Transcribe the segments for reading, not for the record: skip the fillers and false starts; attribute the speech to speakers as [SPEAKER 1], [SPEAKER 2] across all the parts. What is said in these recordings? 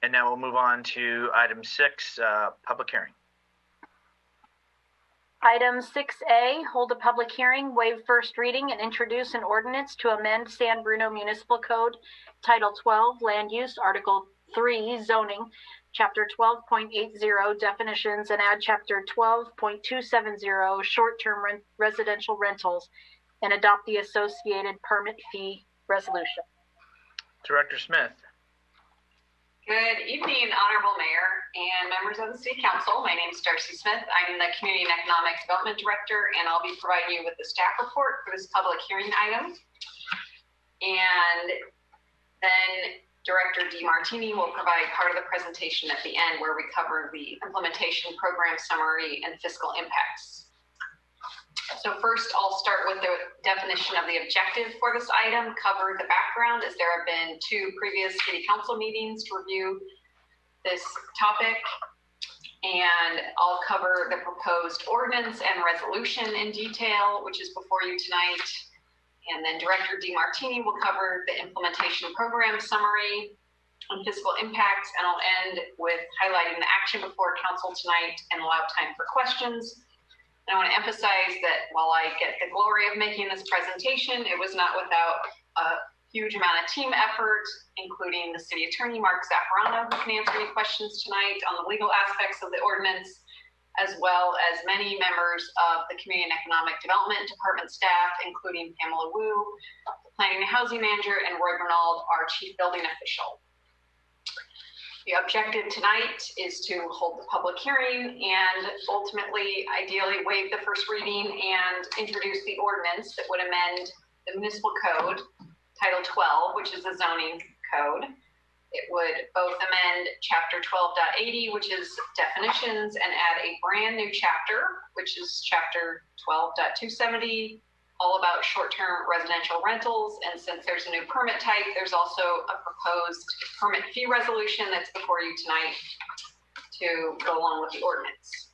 [SPEAKER 1] And now we'll move on to item 6, public hearing.
[SPEAKER 2] Item 6A, hold a public hearing, waive first reading, and introduce an ordinance to amend San Bruno Municipal Code, Title 12, Land Use, Article 3, Zoning, Chapter 12.80, Definitions, and add Chapter 12.270, Short-Term Residential Rentals, and adopt the associated permit fee resolution.
[SPEAKER 1] Director Smith.
[SPEAKER 3] Good evening, Honorable Mayor and members of the City Council. My name is Darcy Smith. I'm the Community and Economic Development Director, and I'll be providing you with the staff report for this public hearing item. And then Director DeMartini will provide part of the presentation at the end where we cover the implementation program summary and fiscal impacts. So first, I'll start with the definition of the objective for this item, cover the background, as there have been 2 previous City Council meetings to review this topic, and I'll cover the proposed ordinance and resolution in detail, which is before you tonight, and then Director DeMartini will cover the implementation program summary and fiscal impacts, and I'll end with highlighting the action before Council tonight and allow time for questions. I want to emphasize that while I get the glory of making this presentation, it was not without a huge amount of team effort, including the City Attorney, Mark Zaffarano, who can answer any questions tonight on the legal aspects of the ordinance, as well as many members of the Community and Economic Development Department staff, including Pamela Wu, the Planning and Housing Manager, and Roy Bernald, our Chief Building Official. The objective tonight is to hold the public hearing and ultimately, ideally, waive the first reading and introduce the ordinance that would amend the Municipal Code, Title 12, which is the zoning code. It would both amend Chapter 12.80, which is definitions, and add a brand new chapter, which is Chapter 12.270, all about short-term residential rentals. And since there's a new permit type, there's also a proposed permit fee resolution that's before you tonight to go along with the ordinance.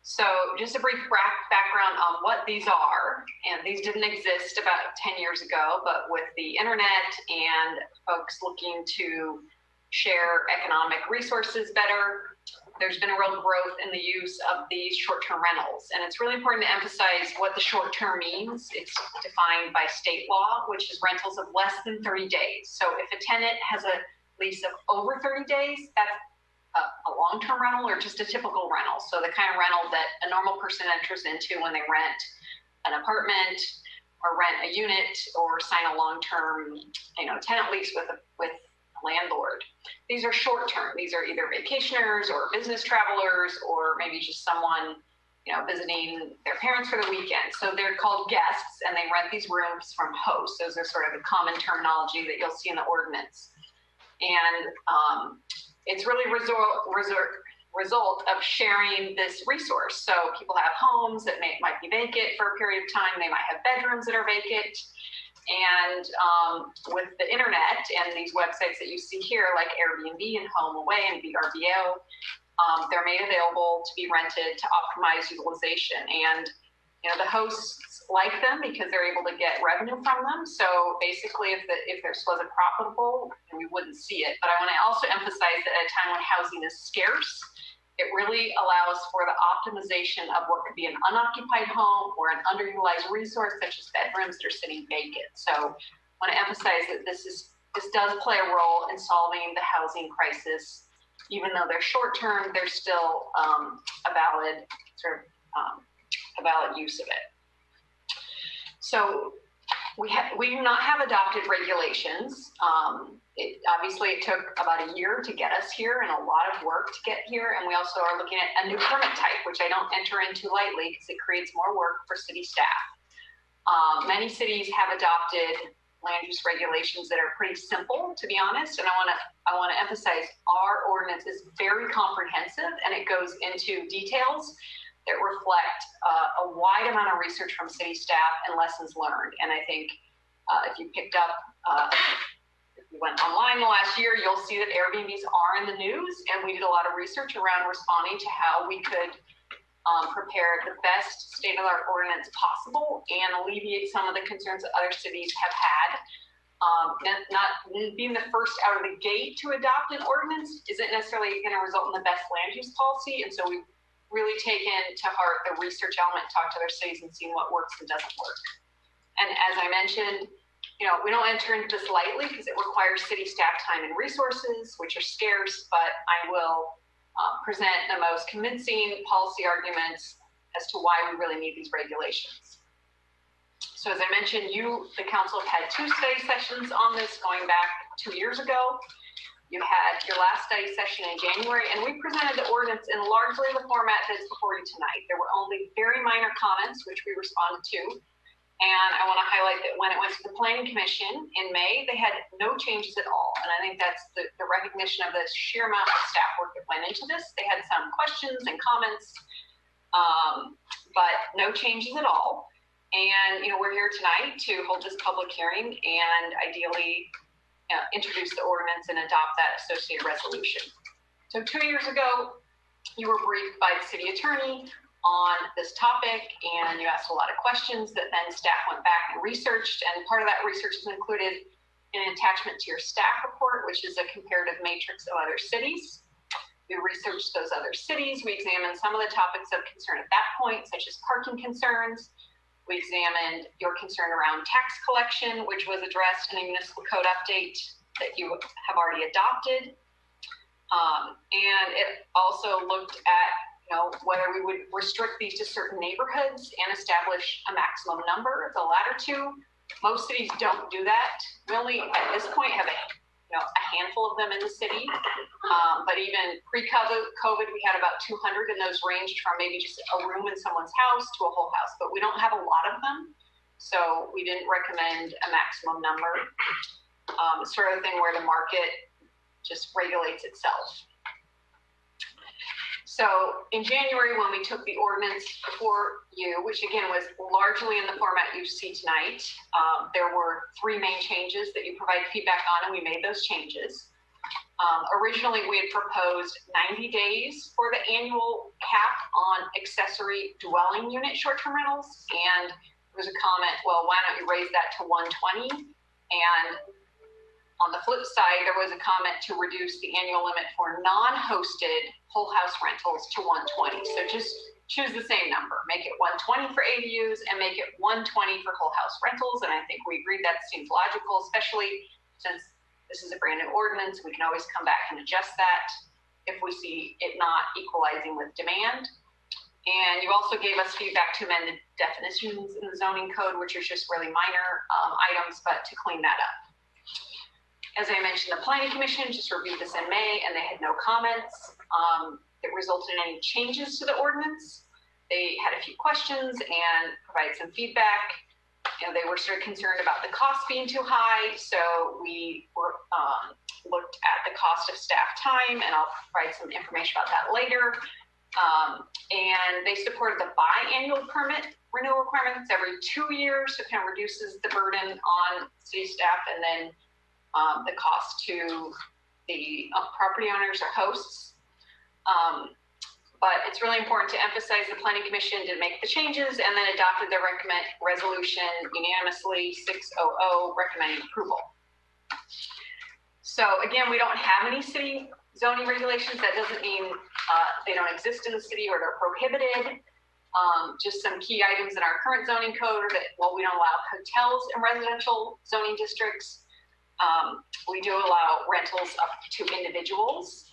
[SPEAKER 3] So just a brief background on what these are, and these didn't exist about 10 years ago, but with the internet and folks looking to share economic resources better, there's been a real growth in the use of these short-term rentals. And it's really important to emphasize what the short-term means. It's defined by state law, which is rentals of less than 30 days. So if a tenant has a lease of over 30 days, that's a long-term rental or just a typical rental. So the kind of rental that a normal person enters into when they rent an apartment or rent a unit or sign a long-term, tenant lease with a landlord. These are short-term. These are either vacationers or business travelers or maybe just someone, visiting their parents for the weekend. So they're called guests, and they rent these rooms from hosts. Those are sort of the common terminology that you'll see in the ordinance. And it's really result of sharing this resource. So people have homes that might be vacant for a period of time. They might have bedrooms that are vacant. And with the internet and these websites that you see here, like Airbnb and HomeAway and VRBO, they're made available to be rented to optimize utilization. And the hosts like them because they're able to get revenue from them. So basically, if this wasn't profitable, we wouldn't see it. But I want to also emphasize that at a time when housing is scarce, it really allows for the optimization of what could be an unoccupied home or an underutilized resource, such as bedrooms that are sitting vacant. So I want to emphasize that this does play a role in solving the housing crisis. Even though they're short-term, they're still a valid use of it. So we do not have adopted regulations. Obviously, it took about a year to get us here and a lot of work to get here. And we also are looking at a new permit type, which I don't enter into lightly because it creates more work for city staff. Many cities have adopted land use regulations that are pretty simple, to be honest. And I want to emphasize our ordinance is very comprehensive, and it goes into details that reflect a wide amount of research from city staff and lessons learned. And I think if you picked up, if you went online the last year, you'll see that Airbnbs are in the news, and we did a lot of research around responding to how we could prepare the best state-of-the-art ordinance possible and alleviate some of the concerns that other cities have had not being the first out of the gate to adopt an ordinance isn't necessarily going to result in the best land use policy. And so we've really taken to heart the research element, talked to other cities and seen what works and doesn't work. And as I mentioned, we don't enter into this lightly because it requires city staff time and resources, which are scarce, but I will present the most convincing policy arguments as to why we really need these regulations. So as I mentioned, the council have had 2 study sessions on this going back 2 years ago. You had your last study session in January, and we presented the ordinance in largely the format that's before you tonight. There were only very minor comments, which we responded to. And I want to highlight that when it went to the Planning Commission in May, they had no changes at all. And I think that's the recognition of the sheer amount of staff work that went into this. They had some questions and comments, but no changes at all. And, we're here tonight to hold this public hearing and ideally introduce the ordinance and adopt that associated resolution. So 2 years ago, you were briefed by the city attorney on this topic, and you asked a lot of questions that then staff went back and researched, and part of that research is included in an attachment to your staff report, which is a comparative matrix of other cities. We researched those other cities. We examined some of the topics of concern at that point, such as parking concerns. We examined your concern around tax collection, which was addressed in a municipal code update that you have already adopted. And it also looked at whether we would restrict these to certain neighborhoods and establish a maximum number. The latter 2, most cities don't do that. We only, at this point, have a handful of them in the city. But even pre-COVID, we had about 200, and those ranged from maybe just a room in someone's house to a whole house. But we don't have a lot of them, so we didn't recommend a maximum number. It's sort of the thing where the market just regulates itself. So in January, when we took the ordinance before you, which again was largely in the format you see tonight, there were 3 main changes that you provided feedback on, and we made those changes. Originally, we had proposed 90 days for the annual cap on accessory dwelling unit short-term rentals, and there was a comment, well, why don't you raise that to 120? And on the flip side, there was a comment to reduce the annual limit for non-hosted whole house rentals to 120. So just choose the same number, make it 120 for ADUs and make it 120 for whole house rentals. And I think we agreed that seems logical, especially since this is a brand new ordinance. We can always come back and adjust that if we see it not equalizing with demand. And you also gave us feedback to amend the definitions in the zoning code, which are just really minor items, but to clean that up. As I mentioned, the Planning Commission just reviewed this in May, and they had no comments that resulted in any changes to the ordinance. They had a few questions and provided some feedback. They were sort of concerned about the cost being too high, so we looked at the cost of staff time, and I'll provide some information about that later. And they supported the biannual permit renewal requirements every 2 years, so it kind of reduces the burden on city staff, and then the cost to the property owners or hosts. But it's really important to emphasize the Planning Commission did make the changes and then adopted their resolution unanimously 600 recommending approval. So again, we don't have any city zoning regulations. That doesn't mean they don't exist in the city or they're prohibited. Just some key items in our current zoning code are that, well, we don't allow hotels in residential zoning districts. We do allow rentals up to individuals.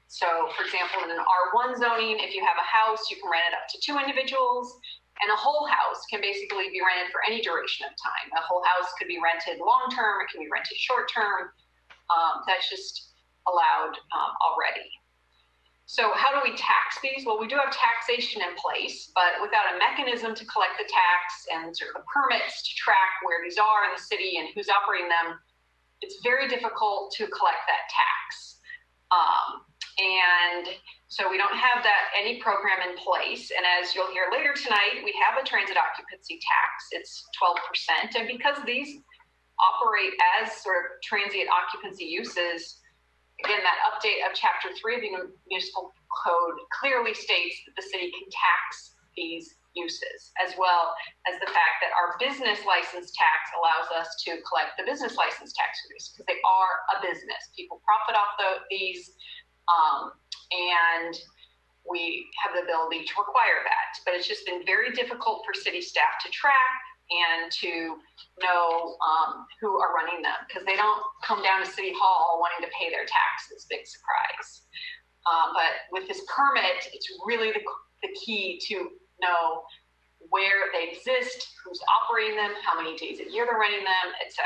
[SPEAKER 3] So for example, in an R1 zoning, if you have a house, you can rent it up to 2 individuals, and a whole house can basically be rented for any duration of time. A whole house could be rented long-term, it can be rented short-term. That's just allowed already. So how do we tax these? Well, we do have taxation in place, but without a mechanism to collect the tax and sort of the permits to track where these are in the city and who's operating them, it's very difficult to collect that tax. And so we don't have any program in place. And as you'll hear later tonight, we have a transit occupancy tax. It's 12%. And because these operate as sort of transient occupancy uses, again, that update of Chapter 3 of the Municipal Code clearly states that the city can tax these uses, as well as the fact that our business license tax allows us to collect the business license tax fees because they are a business. People profit off these, and we have the ability to require that. But it's just been very difficult for city staff to track and to know who are running them, because they don't come down to City Hall wanting to pay their taxes. Big surprise. But with this permit, it's really the key to know where they exist, who's operating them, how many days a year they're running them, etc.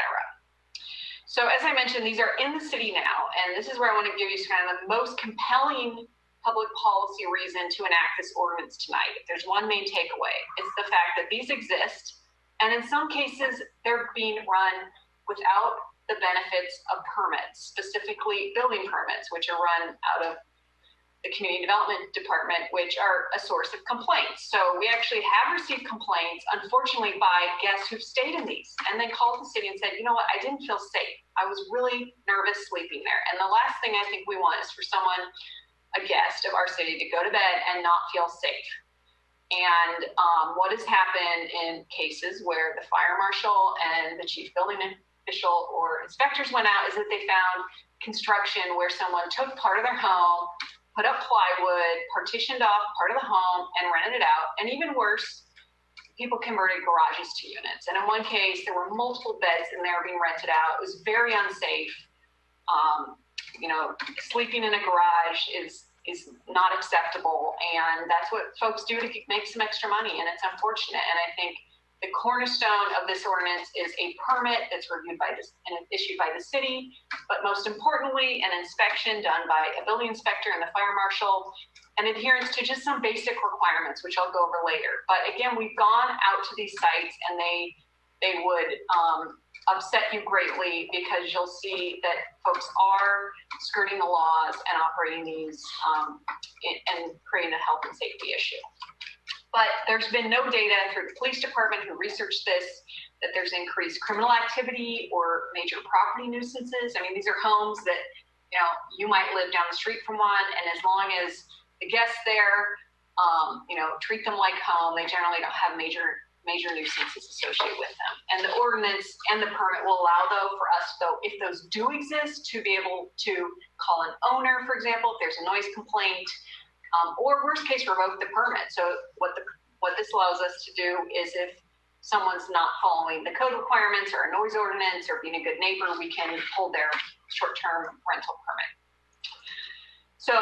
[SPEAKER 3] So as I mentioned, these are in the city now, and this is where I want to give you kind of the most compelling public policy reason to enact this ordinance tonight. If there's one main takeaway, it's the fact that these exist, and in some cases, they're being run without the benefits of permits, specifically building permits, which are run out of the Community Development Department, which are a source of complaints. So we actually have received complaints, unfortunately, by guests who've stayed in these and then called the city and said, you know what, I didn't feel safe. I was really nervous sleeping there. And the last thing I think we want is for someone, a guest of our city, to go to bed and not feel safe. And what has happened in cases where the fire marshal and the chief building official or inspectors went out is that they found construction where someone took part of their home, put up plywood, partitioned off part of the home, and rented it out. And even worse, people converted garages to units. And in one case, there were multiple beds in there being rented out. It was very unsafe. Sleeping in a garage is not acceptable. And that's what folks do to make some extra money. And it's unfortunate. And I think the cornerstone of this ordinance is a permit that's reviewed by this and issued by the city, but most importantly, an inspection done by a building inspector and the fire marshal, and adherence to just some basic requirements, which I'll go over later. But again, we've gone out to these sites, and they would upset you greatly, because you'll see that folks are skirting the laws and operating these and creating a health and safety issue. But there's been no data through the police department who researched this that there's increased criminal activity or major property nuisances. I mean, these are homes that, you might live down the street from one, and as long as the guests there, treat them like home, they generally don't have major nuisances associated with them. And the ordinance and the permit will allow, for us, if those do exist, to be able to call an owner, for example, if there's a noise complaint, or worst case, revoke the permit. So what this allows us to do is, if someone's not following the code requirements or a noise ordinance or being a good neighbor, we can hold their short-term rental permit. So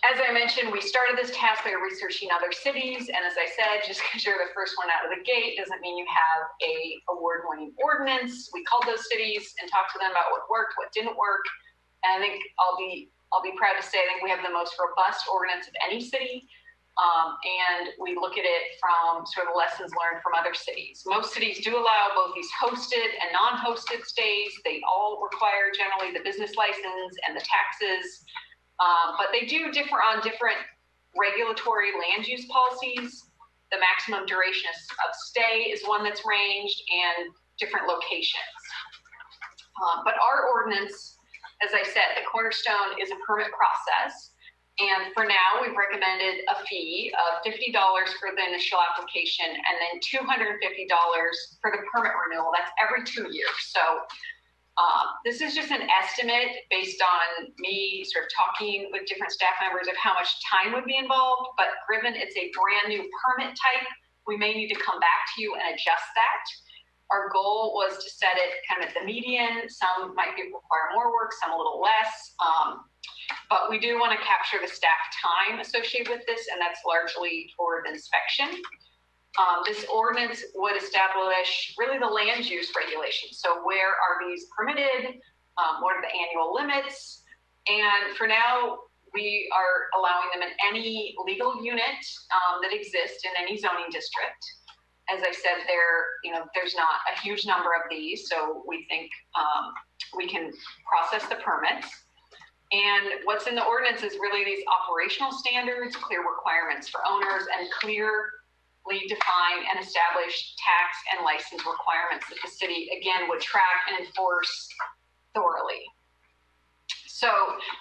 [SPEAKER 3] as I mentioned, we started this task by researching other cities. And as I said, just because you're the first one out of the gate doesn't mean you have a award-winning ordinance. We called those cities and talked to them about what worked, what didn't work. And I think I'll be proud to say, I think we have the most robust ordinance of any city. And we look at it from sort of lessons learned from other cities. Most cities do allow both these hosted and non-hosted stays. They all require generally the business license and the taxes. But they do differ on different regulatory land use policies. The maximum duration of stay is one that's ranged, and different locations. But our ordinance, as I said, the cornerstone is a permit process. And for now, we've recommended a fee of $50 for the initial application, and then $250 for the permit renewal. That's every 2 years. So this is just an estimate based on me sort of talking with different staff members of how much time would be involved. But given it's a brand new permit type, we may need to come back to you and adjust that. Our goal was to set it kind of at the median. Some might require more work, some a little less. But we do want to capture the staff time associated with this, and that's largely toward inspection. This ordinance would establish really the land use regulations. So where are these permitted? What are the annual limits? And for now, we are allowing them in any legal unit that exists in any zoning district. As I said, there's not a huge number of these, so we think we can process the permits. And what's in the ordinance is really these operational standards, clear requirements for owners, and clearly define and establish tax and license requirements that the city, again, would track and enforce thoroughly. So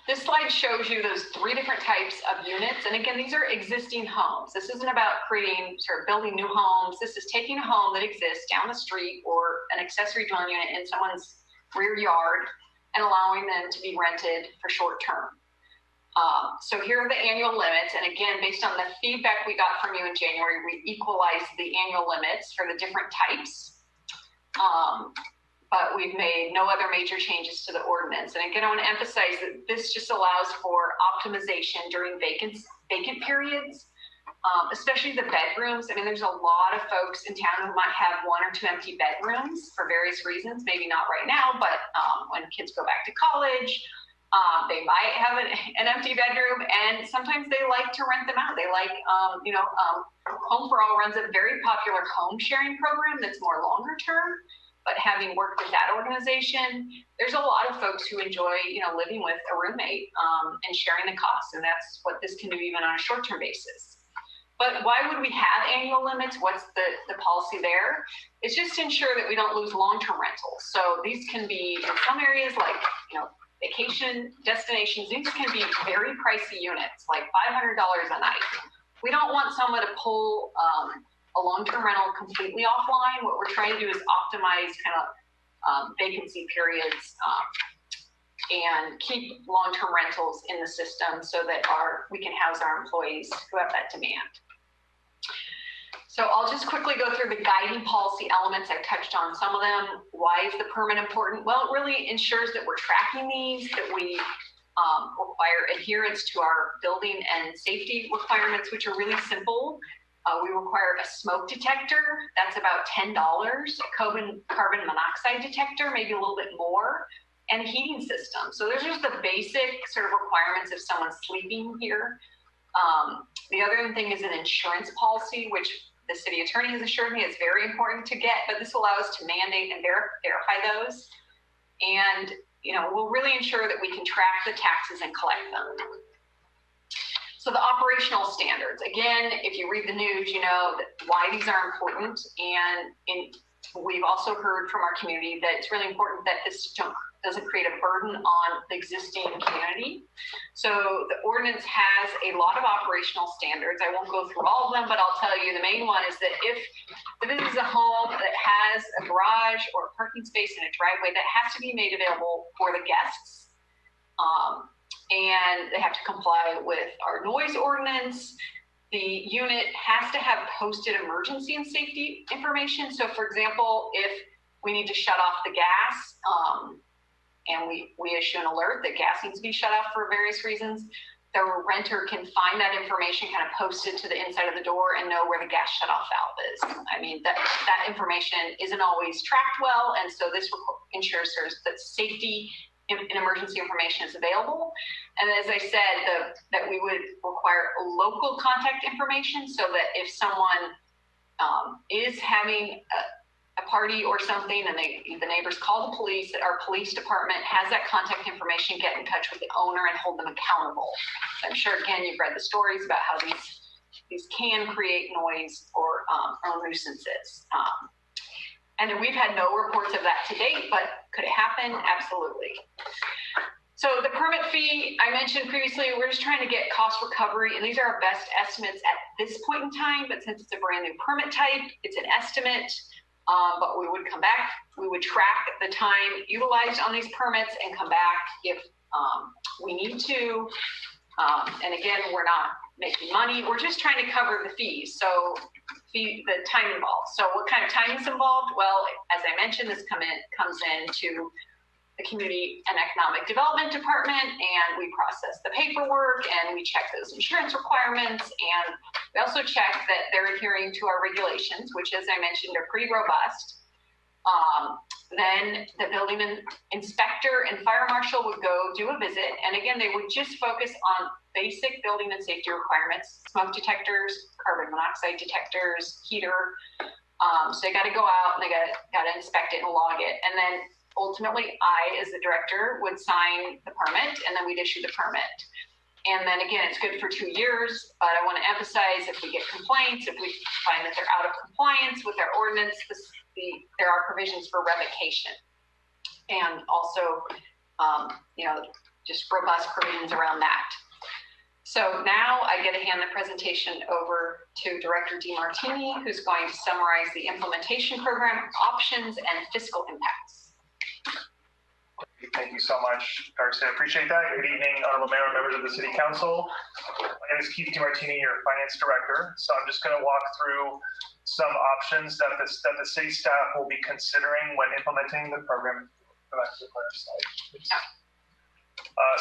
[SPEAKER 3] this slide shows you those 3 different types of units. And again, these are existing homes. This isn't about creating sort of building new homes. This is taking a home that exists down the street or an accessory dwelling unit in someone's rear yard and allowing them to be rented for short term. So here are the annual limits. And again, based on the feedback we got from you in January, we equalized the annual limits for the different types. But we've made no other major changes to the ordinance. And again, I want to emphasize that this just allows for optimization during vacant periods, especially the bedrooms. I mean, there's a lot of folks in town who might have 1 or 2 empty bedrooms for various reasons, maybe not right now, but when kids go back to college, they might have an empty bedroom, and sometimes they like to rent them out. They like, Home for All runs a very popular home sharing program that's more longer term. But having worked with that organization, there's a lot of folks who enjoy, living with a roommate and sharing the costs, and that's what this can do even on a short-term basis. But why would we have annual limits? What's the policy there? It's just to ensure that we don't lose long-term rentals. So these can be in some areas like, vacation destinations. These can be very pricey units, like $500 a night. We don't want someone to pull a long-term rental completely offline. What we're trying to do is optimize kind of vacancy periods and keep long-term rentals in the system so that we can house our employees who have that demand. So I'll just quickly go through the guiding policy elements. I touched on some of them. Why is the permit important? Well, it really ensures that we're tracking these, that we require adherence to our building and safety requirements, which are really simple. We require a smoke detector. That's about $10. A carbon monoxide detector, maybe a little bit more, and a heating system. So those are just the basic sort of requirements if someone's sleeping here. The other thing is an insurance policy, which the city attorney has assured me is very important to get, but this allows us to mandate and verify those. And, we'll really ensure that we can track the taxes and collect them. So the operational standards, again, if you read the news, you know why these are important. And we've also heard from our community that it's really important that this doesn't create a burden on the existing community. So the ordinance has a lot of operational standards. I won't go through all of them, but I'll tell you the main one is that if this is a home that has a garage or a parking space and a driveway, that has to be made available for the guests. And they have to comply with our noise ordinance. The unit has to have posted emergency and safety information. So for example, if we need to shut off the gas and we issue an alert that gas needs to be shut off for various reasons, the renter can find that information kind of posted to the inside of the door and know where the gas shutoff valve is. I mean, that information isn't always tracked well. And so this ensures that safety and emergency information is available. And as I said, that we would require local contact information so that if someone is having a party or something and the neighbors call the police, that our police department has that contact information, get in touch with the owner and hold them accountable. I'm sure, again, you've read the stories about how these can create noise or nuisances. And we've had no reports of that to date, but could it happen? Absolutely. So the permit fee, I mentioned previously, we're just trying to get cost recovery, and these are our best estimates at this point in time, but since it's a brand new permit type, it's an estimate, but we would come back, we would track the time utilized on these permits and come back if we need to. And again, we're not making money, we're just trying to cover the fees. So the time involved. So what kind of time is involved? Well, as I mentioned, this comes into the Community and Economic Development Department, and we process the paperwork and we check those insurance requirements, and we also check that they're adhering to our regulations, which, as I mentioned, are pretty robust. Then the building inspector and fire marshal would go do a visit, and again, they would just focus on basic building and safety requirements: smoke detectors, carbon monoxide detectors, heater. So they got to go out and they got to inspect it and log it, and then ultimately, I, as the director, would sign the permit, and then we'd issue the permit. And then again, it's good for 2 years, but I want to emphasize, if we get complaints, if we find that they're out of compliance with our ordinance, there are provisions for revocation. And also, just robust provisions around that. So now I get to hand the presentation over to Director DeMartini, who's going to summarize the implementation program options and fiscal impacts.
[SPEAKER 4] Thank you so much, Darcy. I appreciate that. Good evening, Honorable Mayor and members of the City Council. My name is Keith DeMartini, your Finance Director. So I'm just going to walk through some options that the city staff will be considering when implementing the program. Go back to the prior slide, please.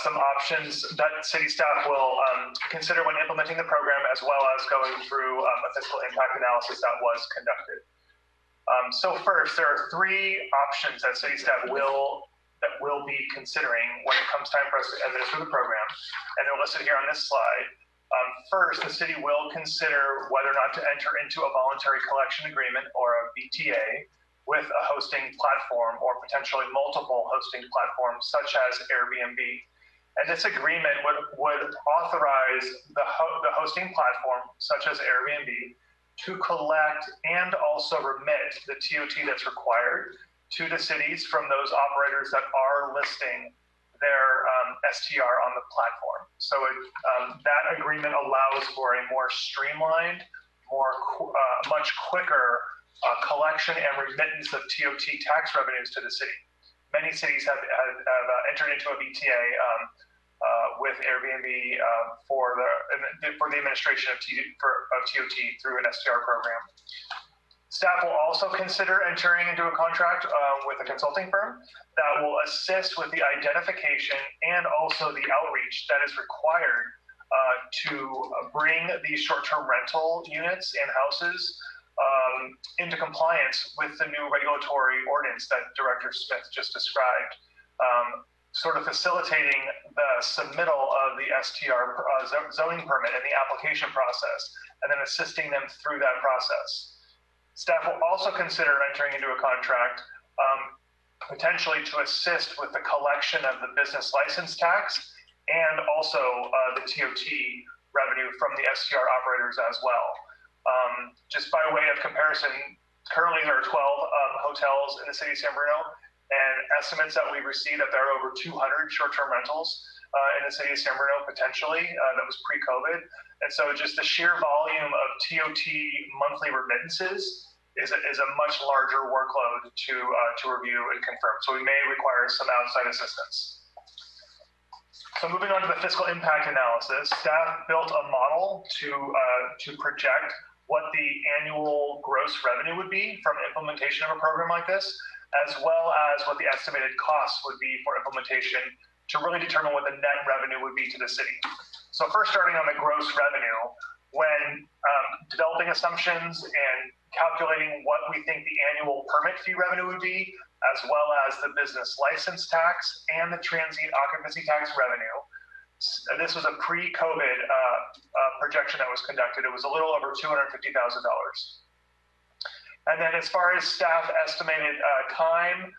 [SPEAKER 4] Some options that city staff will consider when implementing the program, as well as going through a fiscal impact analysis that was conducted. So first, there are three options that city staff will be considering when it comes time for us to administer the program, and they're listed here on this slide. First, the city will consider whether or not to enter into a voluntary collection agreement, or a VTA, with a hosting platform or potentially multiple hosting platforms such as Airbnb. And this agreement would authorize the hosting platform such as Airbnb to collect and also remit the TOT that's required to the cities from those operators that are listing their STR on the platform. So that agreement allows for a more streamlined, much quicker collection and remittance of TOT tax revenues to the city. Many cities have entered into a VTA with Airbnb for the administration of TOT through an STR program. Staff will also consider entering into a contract with a consulting firm that will assist with the identification and also the outreach that is required to bring these short-term rental units and houses into compliance with the new regulatory ordinance that Director Smith just described, sort of facilitating the submittal of the STR zoning permit and the application process, and then assisting them through that process. Staff will also consider entering into a contract potentially to assist with the collection of the business license tax and also the TOT revenue from the STR operators as well. Just by way of comparison, currently there are 12 hotels in the city of San Bruno, and estimates that we've received that there are over 200 short-term rentals in the city of San Bruno potentially, that was pre-COVID. And so just the sheer volume of TOT monthly remittances is a much larger workload to review and confirm. So we may require some outside assistance. So moving on to the fiscal impact analysis, staff built a model to project what the annual gross revenue would be from implementation of a program like this, as well as what the estimated costs would be for implementation to really determine what the net revenue would be to the city. So first, starting on the gross revenue, when developing assumptions and calculating what we think the annual permit fee revenue would be, as well as the business license tax and the transient occupancy tax revenue. This was a pre-COVID projection that was conducted. It was a little over $250,000. And then as far as staff estimated time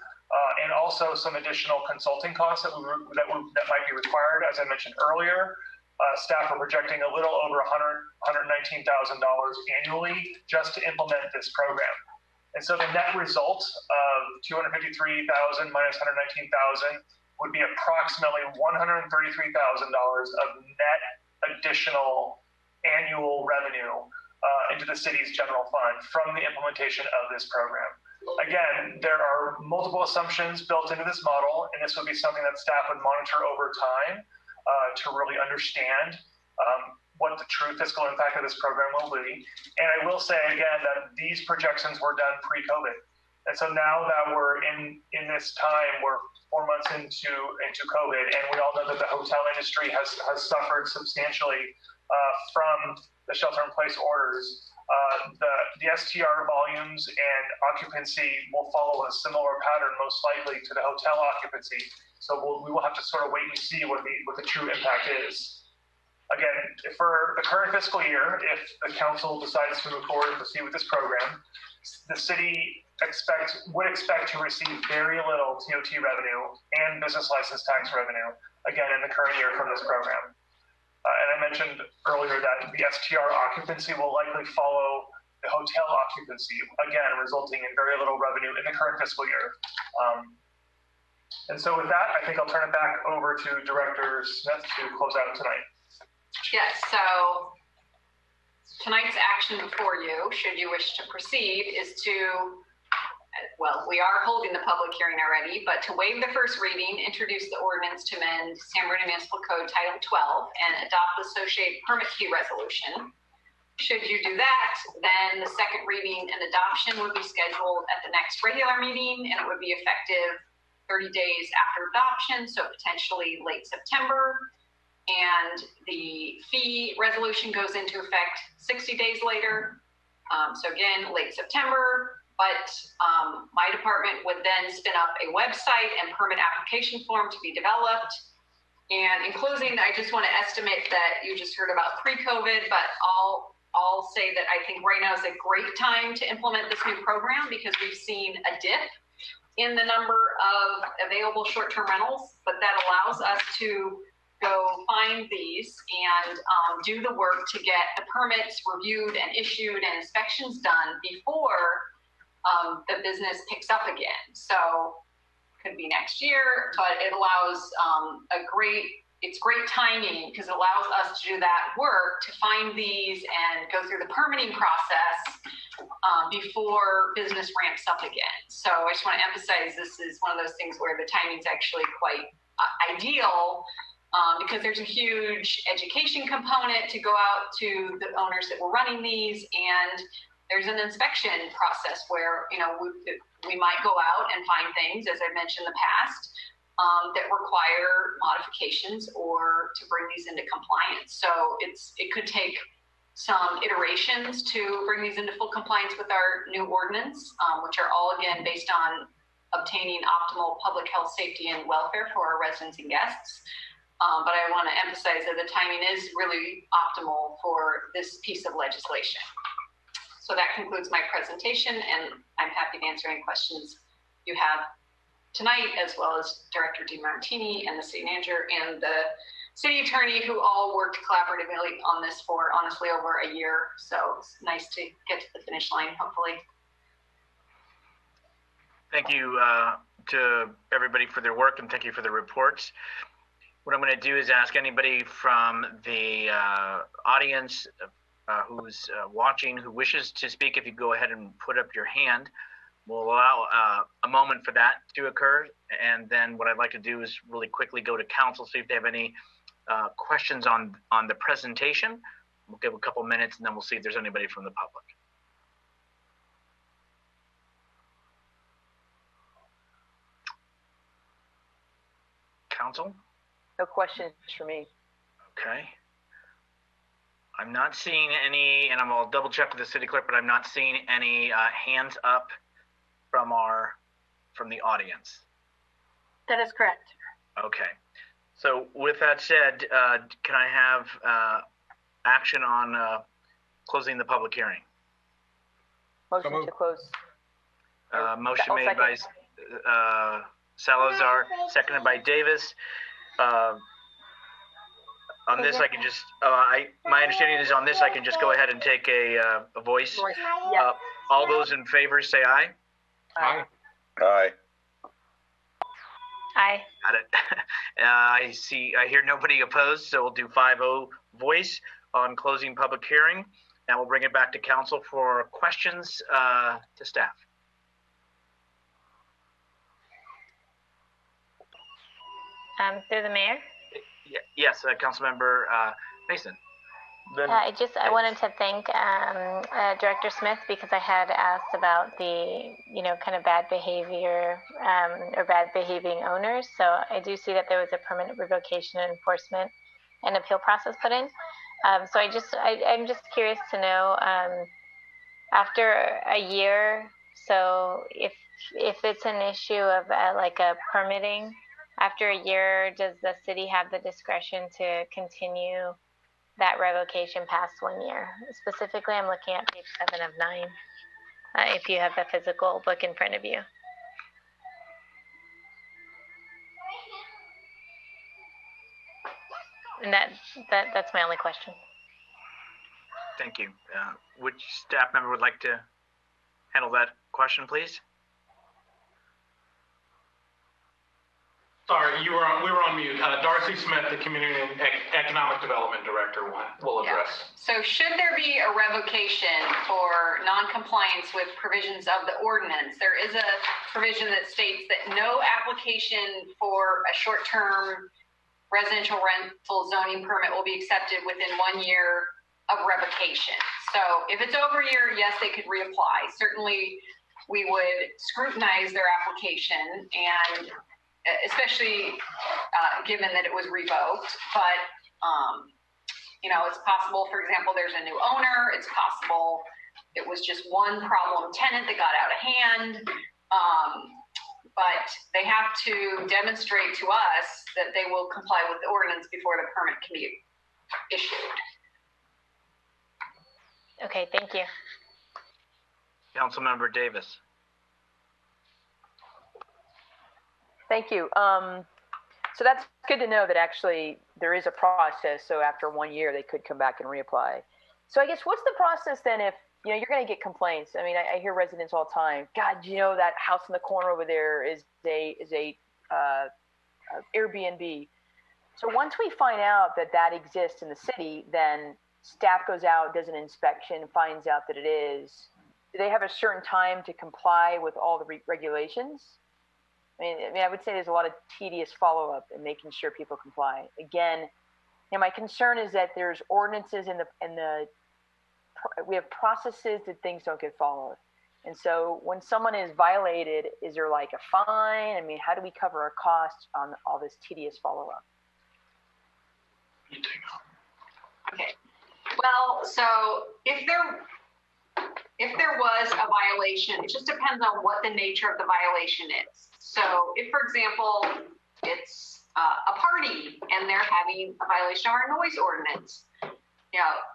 [SPEAKER 4] and also some additional consulting costs that might be required, as I mentioned earlier, staff are projecting a little over $119,000 annually just to implement this program. And so the net result of $253,000 minus $119,000 would be approximately $133,000 of net additional annual revenue into the city's general fund from the implementation of this program. Again, there are multiple assumptions built into this model, and this would be something that staff would monitor over time to really understand what the true fiscal impact of this program will be. And I will say again that these projections were done pre-COVID. And so now that we're in this time, we're 4 months into COVID, and we all know that the hotel industry has suffered substantially from the shelter-in-place orders. The STR volumes and occupancy will follow a similar pattern, most likely, to the hotel occupancy. So we will have to sort of wait and see what the true impact is. Again, for the current fiscal year, if the council decides to move forward and proceed with this program, the city would expect to receive very little TOT revenue and business license tax revenue, again, in the current year from this program. And I mentioned earlier that the STR occupancy will likely follow the hotel occupancy, again, resulting in very little revenue in the current fiscal year. And so with that, I think I'll turn it back over to Director Smith to close out tonight.
[SPEAKER 3] Yes, so tonight's action before you, should you wish to proceed, is to, well, we are holding the public hearing already, but to waive the first reading, introduce the ordinance to amend San Bruno Municipal Code Title 12 and adopt the associated permit fee resolution. Should you do that, then the second reading and adoption would be scheduled at the next regular meeting, and it would be effective 30 days after adoption, so potentially late September. And the fee resolution goes into effect 60 days later. So again, late September, but my department would then spin up a website and permit application form to be developed. And in closing, I just want to estimate that you just heard about pre-COVID, but I'll say that I think right now is a great time to implement this new program because we've seen a dip in the number of available short-term rentals, but that allows us to go find these and do the work to get the permits reviewed and issued and inspections done before the business picks up again. So could be next year, but it allows it's great timing because it allows us to do that work to find these and go through the permitting process before business ramps up again. So I just want to emphasize this is one of those things where the timing is actually quite ideal because there's a huge education component to go out to the owners that were running these, and there's an inspection process where we might go out and find things, as I mentioned in the past, that require modifications or to bring these into compliance. So it could take some iterations to bring these into full compliance with our new ordinance, which are all again based on obtaining optimal public health, safety, and welfare for our residents and guests. But I want to emphasize that the timing is really optimal for this piece of legislation. So that concludes my presentation, and I'm happy to answer any questions you have tonight, as well as Director DiMartini and the city manager and the city attorney, who all worked collaboratively on this for honestly over a year. So it's nice to get to the finish line, hopefully.
[SPEAKER 1] Thank you to everybody for their work, and thank you for the reports. What I'm going to do is ask anybody from the audience who's watching, who wishes to speak, if you go ahead and put up your hand. We'll allow a moment for that to occur. And then what I'd like to do is really quickly go to council, see if they have any questions on the presentation. We'll give a couple minutes and then we'll see if there's anybody from the public. Council?
[SPEAKER 5] No questions for me.
[SPEAKER 1] Okay. I'm not seeing any, and I'll double check with the city clerk, but I'm not seeing any hands up from the audience.
[SPEAKER 2] That is correct.
[SPEAKER 1] Okay. So with that said, can I have action on closing the public hearing?
[SPEAKER 5] Motion to close.
[SPEAKER 1] Motion made by Salazar, seconded by Davis. On this, I can just, my understanding is on this, I can just go ahead and take a voice.
[SPEAKER 2] Yeah.
[SPEAKER 1] All those in favor say aye.
[SPEAKER 5] Aye.
[SPEAKER 6] Aye.
[SPEAKER 2] Aye.
[SPEAKER 1] Got it. I hear nobody opposed, so we'll do 5-0 voice on closing public hearing. And we'll bring it back to council for questions to staff.
[SPEAKER 7] Through the mayor.
[SPEAKER 1] Yes, Councilmember Mason. Then,
[SPEAKER 7] I wanted to thank Director Smith because I had asked about the, kind of bad behavior or bad behaving owners. So I do see that there was a permanent revocation and enforcement and appeal process put in. So I'm just curious to know, after a year, so if it's an issue of like a permitting, after a year, does the city have the discretion to continue that revocation past 1 year? Specifically, I'm looking at page 7 of 9, if you have the physical book in front of you. And that's my only question.
[SPEAKER 1] Thank you. Which staff member would like to handle that question, please?
[SPEAKER 6] Sorry, we were on mute. Darcy Smith, the Community and Economic Development Director, will address.
[SPEAKER 3] So should there be a revocation for non-compliance with provisions of the ordinance, there is a provision that states that no application for a short-term residential rental zoning permit will be accepted within 1 year of revocation. So if it's over a year, yes, they could reapply. Certainly, we would scrutinize their application, and especially given that it was revoked. But it's possible, for example, there's a new owner. It's possible it was just one problem tenant that got out of hand. But they have to demonstrate to us that they will comply with the ordinance before the permit can be issued.
[SPEAKER 7] Okay, thank you.
[SPEAKER 1] Councilmember Davis.
[SPEAKER 5] Thank you. So that's good to know that actually there is a process. So after 1 year, they could come back and reapply. So I guess what's the process then if you're going to get complaints? I mean, I hear residents all the time. God, that house in the corner over there is a Airbnb. So once we find out that exists in the city, then staff goes out, does an inspection, finds out that it is. Do they have a certain time to comply with all the regulations? I mean, I would say there's a lot of tedious follow-up in making sure people comply. Again, my concern is that there's ordinances we have processes that things don't get followed. And so when someone is violated, is there like a fine? I mean, how do we cover our costs on all this tedious follow-up?
[SPEAKER 3] Okay. Well, so if there was a violation, it just depends on what the nature of the violation is. So if, for example, it's a party and they're having a violation of our noise ordinance,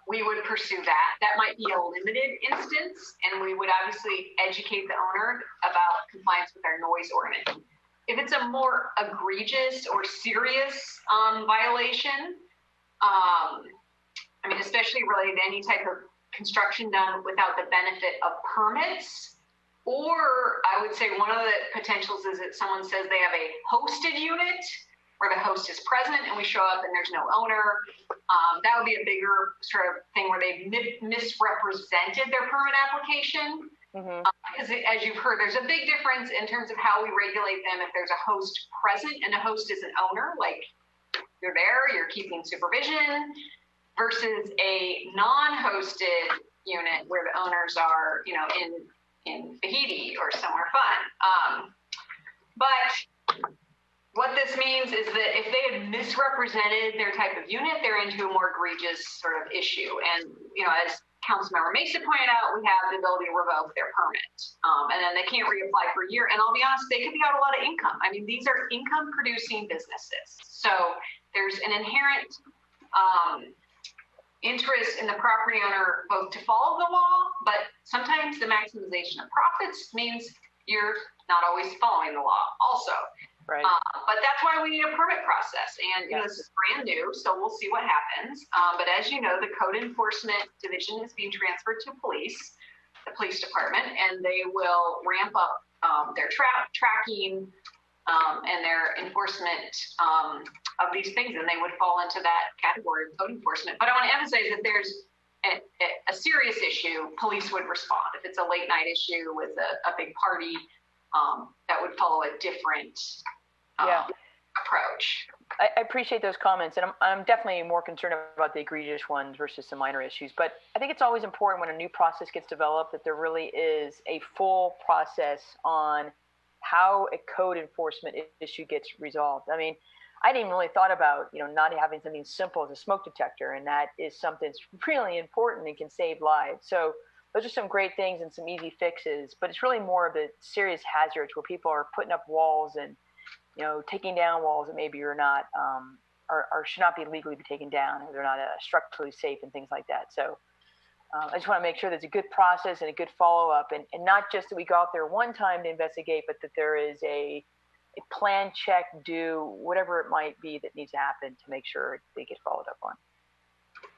[SPEAKER 3] we would pursue that. That might be a limited instance, and we would obviously educate the owner about compliance with our noise ordinance. If it's a more egregious or serious violation, especially related to any type of construction done without the benefit of permits, or I would say one of the potentials is that someone says they have a hosted unit where the host is present and we show up and there's no owner. That would be a bigger sort of thing where they've misrepresented their permit application.
[SPEAKER 5] Mm-hmm.
[SPEAKER 3] Because as you've heard, there's a big difference in terms of how we regulate them if there's a host present and a host is an owner, like you're there, you're keeping supervision, versus a non-hosted unit where the owners are, in Tahiti or somewhere fun. But what this means is that if they had misrepresented their type of unit, they're into a more egregious sort of issue. And, as Councilmember Mason pointed out, we have the ability to revoke their permit. And then they can't reapply for a year. And I'll be honest, they could be out a lot of income. I mean, these are income producing businesses. So there's an inherent interest in the property owner both to follow the law, but sometimes the maximization of profits means you're not always following the law also.
[SPEAKER 5] Right.
[SPEAKER 3] But that's why we need a permit process. And this is brand new, so we'll see what happens. But as you know, the Code Enforcement Division is being transferred to the police department, and they will ramp up their tracking and their enforcement of these things, and they would fall into that category of code enforcement. But I want to emphasize that there's a serious issue, police would respond. If it's a late night issue with a big party, that would follow a different approach.
[SPEAKER 5] I appreciate those comments, and I'm definitely more concerned about the egregious ones versus some minor issues. But I think it's always important when a new process gets developed that there really is a full process on how a code enforcement issue gets resolved. I mean, I didn't even really thought about, not having something simple as a smoke detector, and that is something that's really important and can save lives. So those are some great things and some easy fixes, but it's really more of the serious hazards where people are putting up walls and, taking down walls that maybe are not, or should not be legally be taken down, or they're not structurally safe and things like that. So I just want to make sure there's a good process and a good follow-up, and not just that we go out there one time to investigate, but that there is a plan, check, do, whatever it might be that needs to happen to make sure they get followed up on.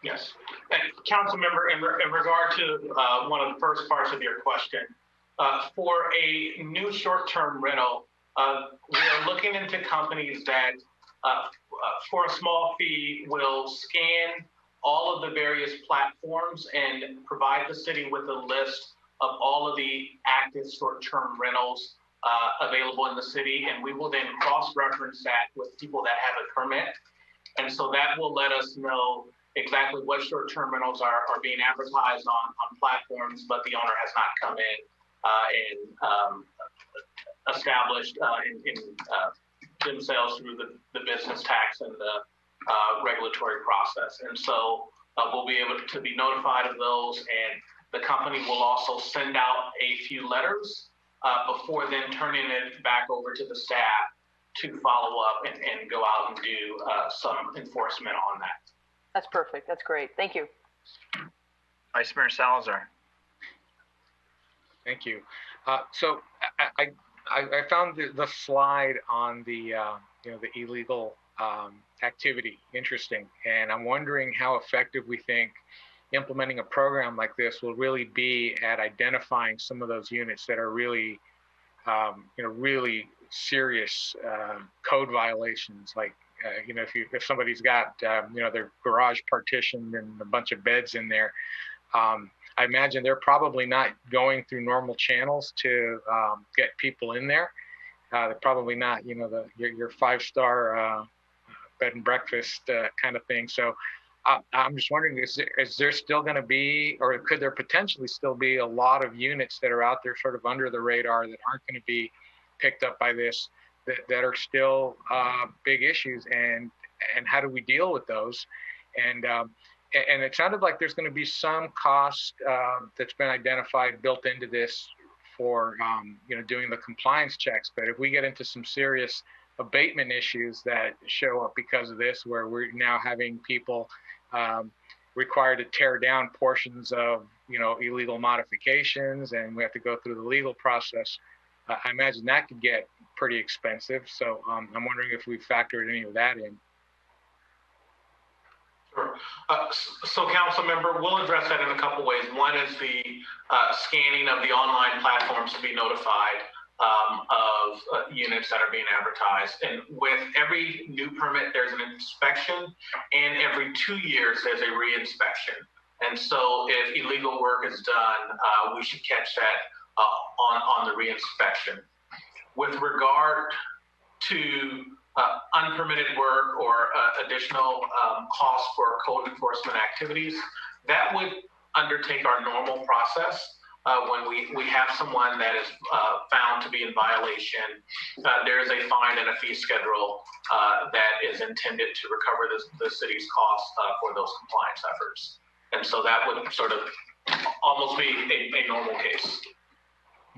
[SPEAKER 6] Yes. And council member, in regard to one of the first parts of your question, for a new short-term rental, We are looking into companies that, for a small fee, will scan all of the various platforms and provide the city with a list of all of the active short-term rentals available in the city, and we will then cross-reference that with people that have a permit. And so that will let us know exactly what short-term rentals are being advertised on platforms, but the owner has not come in and established themselves through the business tax and the regulatory process. And so we'll be able to be notified of those, and the company will also send out a few letters before then turning it back over to the staff to follow up and go out and do some enforcement on that.
[SPEAKER 5] That's perfect. That's great. Thank you.
[SPEAKER 1] Vice Mayor Salazar.
[SPEAKER 8] Thank you. So I found the slide on the the illegal activity interesting, and I'm wondering how effective we think implementing a program like this will really be at identifying some of those units that are really really serious code violations, like if somebody's got their garage partitioned and a bunch of beds in there. I imagine they're probably not going through normal channels to get people in there. They're probably not, your 5-star bed and breakfast kind of thing. So I'm just wondering, is there still going to be, or could there potentially still be a lot of units that are out there sort of under the radar that aren't going to be picked up by this, that are still big issues, and how do we deal with those? And it sounded like there's going to be some cost that's been identified, built into this for doing the compliance checks. But if we get into some serious abatement issues that show up because of this, where we're now having people required to tear down portions of illegal modifications, and we have to go through the legal process, I imagine that could get pretty expensive. So I'm wondering if we factored any of that in.
[SPEAKER 6] Sure. So, council member, we'll address that in a couple ways. One is the scanning of the online platforms to be notified of units that are being advertised. And with every new permit, there's an inspection, and every 2 years, there's a re-inspection. And so if illegal work is done, we should catch that on the re-inspection. With regard to unpermitted work or additional costs for code enforcement activities, that would undertake our normal process. When we have someone that is found to be in violation, there is a fine and a fee schedule that is intended to recover the city's costs for those compliance efforts. And so that would sort of almost be a normal case.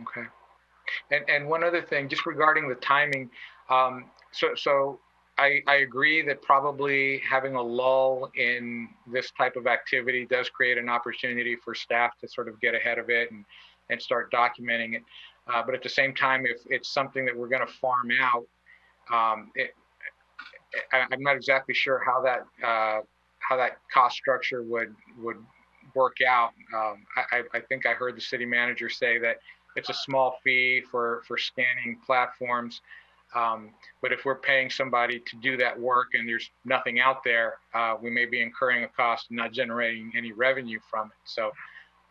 [SPEAKER 8] Okay. And one other thing, just regarding the timing, so I agree that probably having a lull in this type of activity does create an opportunity for staff to sort of get ahead of it and start documenting it. But at the same time, if it's something that we're going to farm out, I'm not exactly sure how that cost structure would work out. I think I heard the city manager say that it's a small fee for scanning platforms. But if we're paying somebody to do that work and there's nothing out there, we may be incurring a cost and not generating any revenue from it. So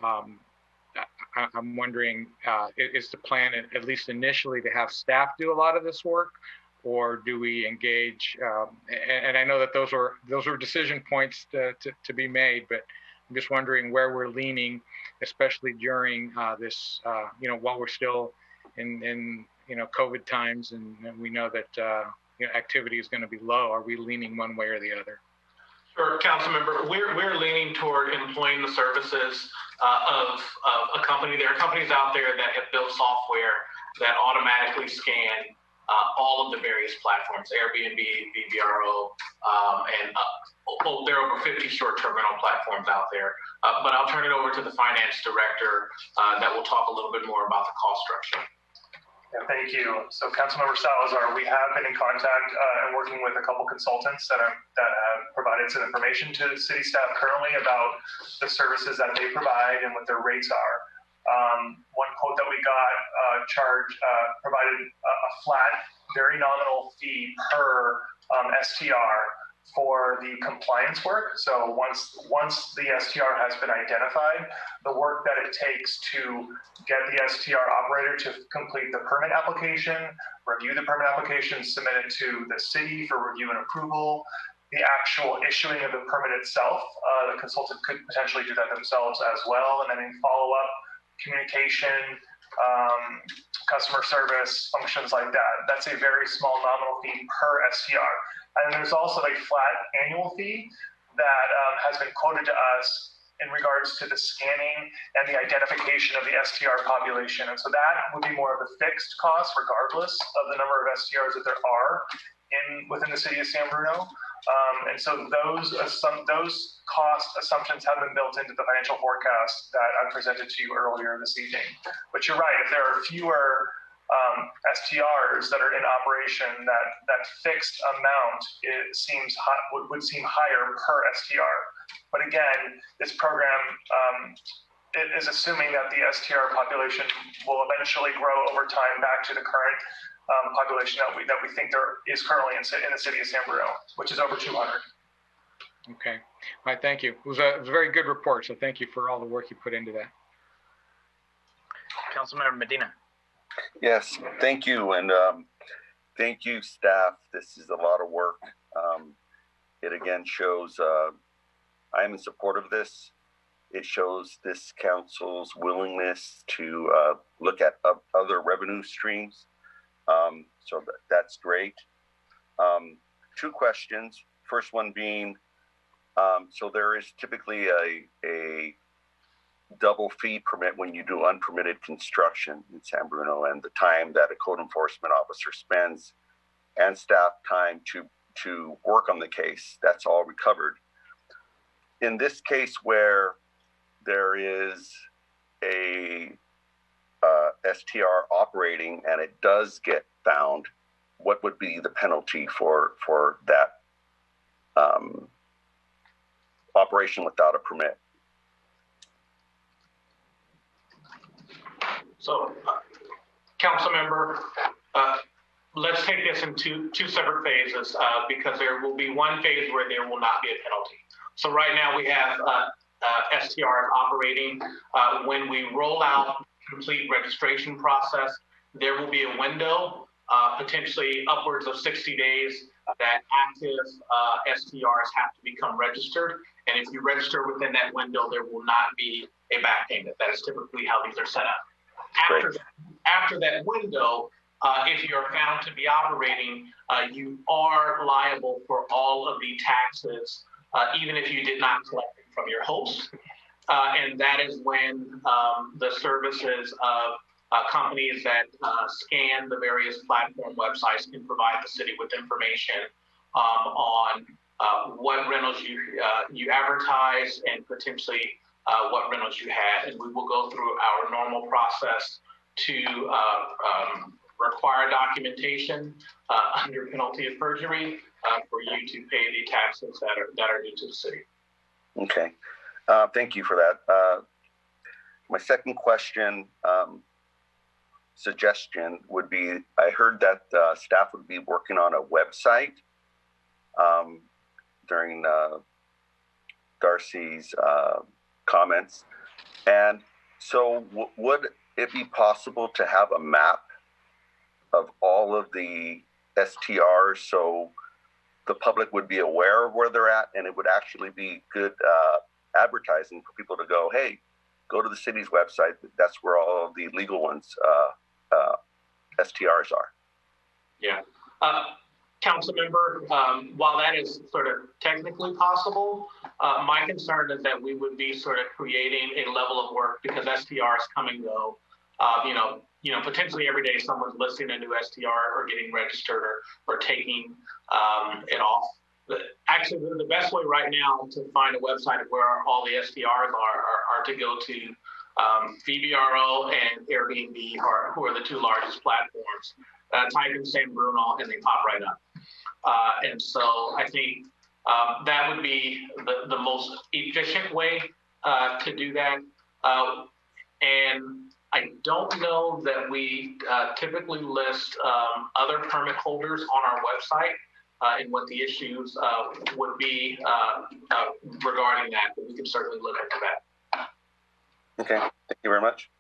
[SPEAKER 8] I'm wondering, is the plan, at least initially, to have staff do a lot of this work, or do we engage? And I know that those are decision points to be made, but I'm just wondering where we're leaning, especially during this, while we're still in COVID times, and we know that activity is going to be low. Are we leaning one way or the other?
[SPEAKER 6] Sure, council member. We're leaning toward employing the services of a company. There are companies out there that have built software that automatically scan all of the various platforms, Airbnb, VVRO, and there are over 50 short-term rental platforms out there. But I'll turn it over to the finance director that will talk a little bit more about the cost structure.
[SPEAKER 4] Yeah, thank you. So, Councilmember Salazar, we have been in contact and working with a couple consultants that have provided some information to city staff currently about the services that they provide and what their rates are. One quote that we got provided a flat, very nominal fee per STR for the compliance work. So once the STR has been identified, the work that it takes to get the STR operator to complete the permit application, review the permit application, submit it to the city for review and approval, the actual issuing of the permit itself, the consultant could potentially do that themselves as well. And then in follow-up, communication, customer service, functions like that. That's a very small nominal fee per STR. And there's also a flat annual fee that has been quoted to us in regards to the scanning and the identification of the STR population. And so that would be more of a fixed cost regardless of the number of STRs that there are within the city of San Bruno. And so those cost assumptions have been built into the financial forecast that I presented to you earlier this evening. But you're right, if there are fewer STRs that are in operation, that fixed amount would seem higher per STR. But again, this program is assuming that the STR population will eventually grow over time back to the current population that we think there is currently in the city of San Bruno, which is over 200.
[SPEAKER 8] Okay. All right. Thank you. It was a very good report. So thank you for all the work you put into that.
[SPEAKER 1] Councilmember Medina.
[SPEAKER 9] Yes, thank you. And thank you, staff. This is a lot of work. It again shows I am in support of this. It shows this council's willingness to look at other revenue streams. So that's great. Two questions. First one being, so there is typically a double fee permit when you do unpermitted construction in San Bruno, and the time that a code enforcement officer spends and staff time to work on the case, that's all recovered. In this case where there is a STR operating and it does get found, what would be the penalty for that operation without a permit?
[SPEAKER 6] So, council member, let's take this in two separate phases because there will be one phase where there will not be a penalty. So right now we have STRs operating. When we roll out complete registration process, there will be a window, potentially upwards of 60 days, that active STRs have to become registered. And if you register within that window, there will not be a back payment. That is typically how these are set up. After that window, if you're found to be operating, you are liable for all of the taxes, even if you did not collect them from your host. And that is when the services of companies that scan the various platform websites can provide the city with information on what rentals you advertise and potentially what rentals you had. And we will go through our normal process to require documentation under penalty of perjury for you to pay the taxes that are due to the city.
[SPEAKER 9] Okay, thank you for that. My second question, suggestion would be, I heard that staff would be working on a website during Darcy's comments. And so would it be possible to have a map of all of the STRs so the public would be aware of where they're at, and it would actually be good advertising for people to go, hey, go to the city's website. That's where all of the legal ones, STRs are.
[SPEAKER 6] Yeah. Council member, while that is sort of technically possible, my concern is that we would be sort of creating a level of work because STRs come and go. Potentially every day someone's listing a new STR or getting registered or taking it off. Actually, the best way right now to find a website of where all the STRs are to go to VBRO and Airbnb, who are the two largest platforms. Type in San Bruno and they pop right up. And so I think that would be the most efficient way to do that. And I don't know that we typically list other permit holders on our website and what the issues would be regarding that, but we can certainly look into that.
[SPEAKER 9] Okay, thank you very much.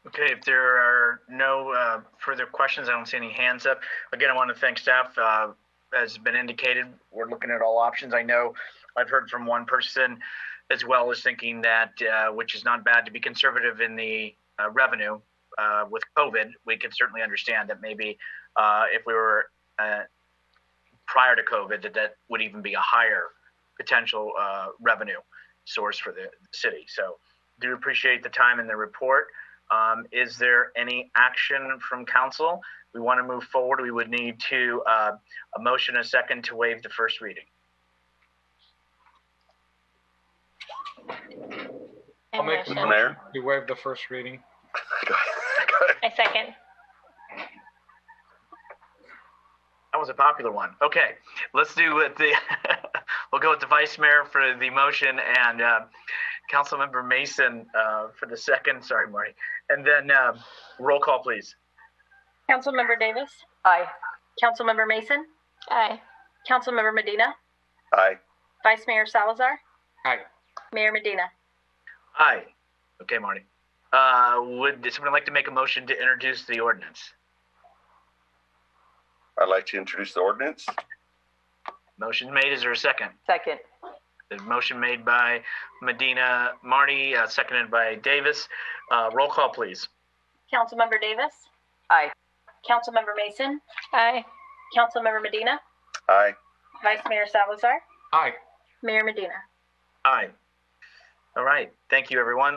[SPEAKER 1] Okay, if there are no further questions, I don't see any hands up. Again, I want to thank staff. As has been indicated, we're looking at all options. I know I've heard from one person as well as thinking that, which is not bad, to be conservative in the revenue with COVID. We can certainly understand that maybe if we were prior to COVID, that would even be a higher potential revenue source for the city. So do appreciate the time in the report. Is there any action from council? We want to move forward. We would need to a motion, a second, to waive the first reading.
[SPEAKER 8] I'll make the motion
[SPEAKER 9] Mayor?
[SPEAKER 8] to waive the first reading.
[SPEAKER 7] I second.
[SPEAKER 1] That was a popular one. Okay, let's do it. We'll go with the vice mayor for the motion and Councilmember Mason for the second. Sorry, Marty. And then roll call, please.
[SPEAKER 2] Councilmember Davis,
[SPEAKER 5] Aye.
[SPEAKER 2] Councilmember Mason,
[SPEAKER 7] Aye.
[SPEAKER 2] Councilmember Medina,
[SPEAKER 9] Aye.
[SPEAKER 2] Vice Mayor Salazar,
[SPEAKER 8] Aye.
[SPEAKER 2] Mayor Medina.
[SPEAKER 1] Aye. Okay, Marty. Would someone like to make a motion to introduce the ordinance?
[SPEAKER 9] I'd like to introduce the ordinance.
[SPEAKER 1] Motion made. Is there a second?
[SPEAKER 5] Second.
[SPEAKER 1] The motion made by Medina Marty, seconded by Davis. Roll call, please.
[SPEAKER 2] Councilmember Davis,
[SPEAKER 5] Aye.
[SPEAKER 2] Councilmember Mason,
[SPEAKER 7] Aye.
[SPEAKER 2] Councilmember Medina,
[SPEAKER 9] Aye.
[SPEAKER 2] Vice Mayor Salazar,
[SPEAKER 8] Aye.
[SPEAKER 2] Mayor Medina.
[SPEAKER 1] Aye. All right. Thank you, everyone.